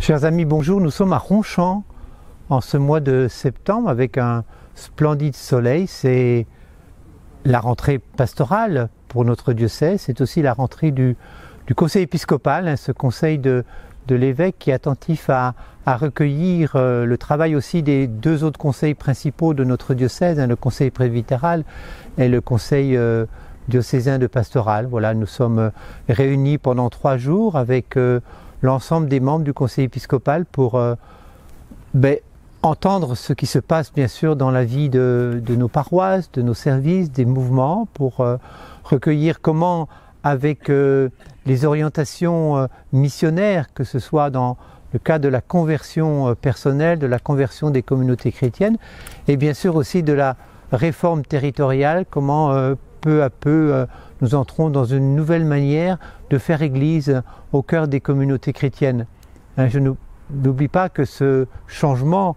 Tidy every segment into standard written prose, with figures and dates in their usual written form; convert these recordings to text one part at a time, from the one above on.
Chers amis, bonjour. Nous sommes à Ronchamp en ce mois de septembre avec un splendide soleil. C'est la rentrée pastorale pour notre diocèse. C'est aussi la rentrée du conseil épiscopal, ce conseil de l'évêque qui est attentif à recueillir le travail aussi des deux autres conseils principaux de notre diocèse, le conseil presbytéral et le conseil diocésain de pastoral. Voilà, nous sommes réunis pendant 3 jours avec l'ensemble des membres du conseil épiscopal pour entendre ce qui se passe bien sûr dans la vie de nos paroisses, de nos services, des mouvements, pour recueillir comment, avec les orientations missionnaires, que ce soit dans le cas de la conversion personnelle, de la conversion des communautés chrétiennes, et bien sûr aussi de la réforme territoriale, comment peu à peu nous entrons dans une nouvelle manière de faire Église au cœur des communautés chrétiennes. Je n'oublie pas que ce changement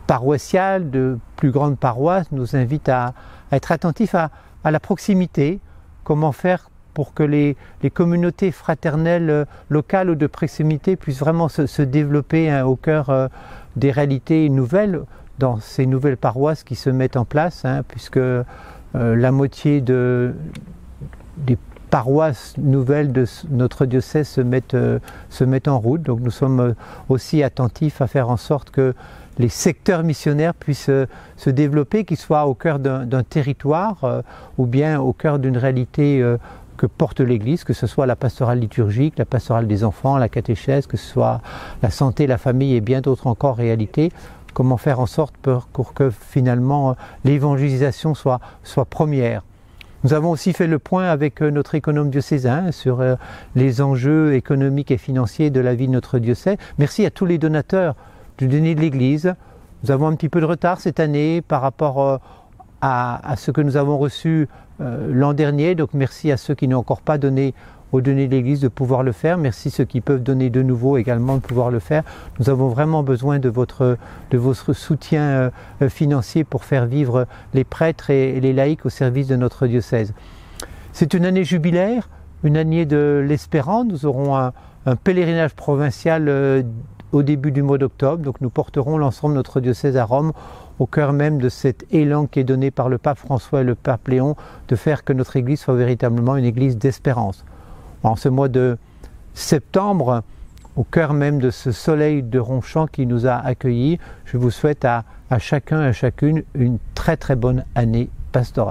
paroissial de plus grande paroisse nous invite à être attentifs à la proximité. Comment faire pour que les communautés fraternelles locales ou de proximité puissent vraiment se développer au cœur des réalités nouvelles dans ces nouvelles paroisses qui se mettent en place, puisque la moitié des paroisses nouvelles de notre diocèse se mettent en route. Donc nous sommes aussi attentifs à faire en sorte que les secteurs missionnaires puissent se développer, qu'ils soient au cœur d'un territoire ou bien au cœur d'une réalité que porte l'Église, que ce soit la pastorale liturgique, la pastorale des enfants, la catéchèse, que ce soit la santé, la famille et bien d'autres encore réalités. Comment faire en sorte pour que finalement l'évangélisation soit première. Nous avons aussi fait le point avec notre économe diocésain sur les enjeux économiques et financiers de la vie de notre diocèse. Merci à tous les donateurs du denier de l'Église. Nous avons un petit peu de retard cette année par rapport à ce que nous avons reçu l'an dernier. Donc merci à ceux qui n'ont encore pas donné au denier de l'Église de pouvoir le faire. Merci à ceux qui peuvent donner de nouveau également de pouvoir le faire. Nous avons vraiment besoin de votre soutien financier pour faire vivre les prêtres et les laïcs au service de notre diocèse. C'est une année jubilaire, une année de l'espérance. Nous aurons un pèlerinage provincial au début du mois d'octobre. Donc nous porterons l'ensemble de notre diocèse à Rome, au cœur même de cet élan qui est donné par le pape François et le pape Léon de faire que notre Église soit véritablement une Église d'espérance. En ce mois de septembre, au cœur même de ce soleil de Ronchamp qui nous a accueillis, je vous souhaite à chacun et à chacune une très très bonne année pastorale.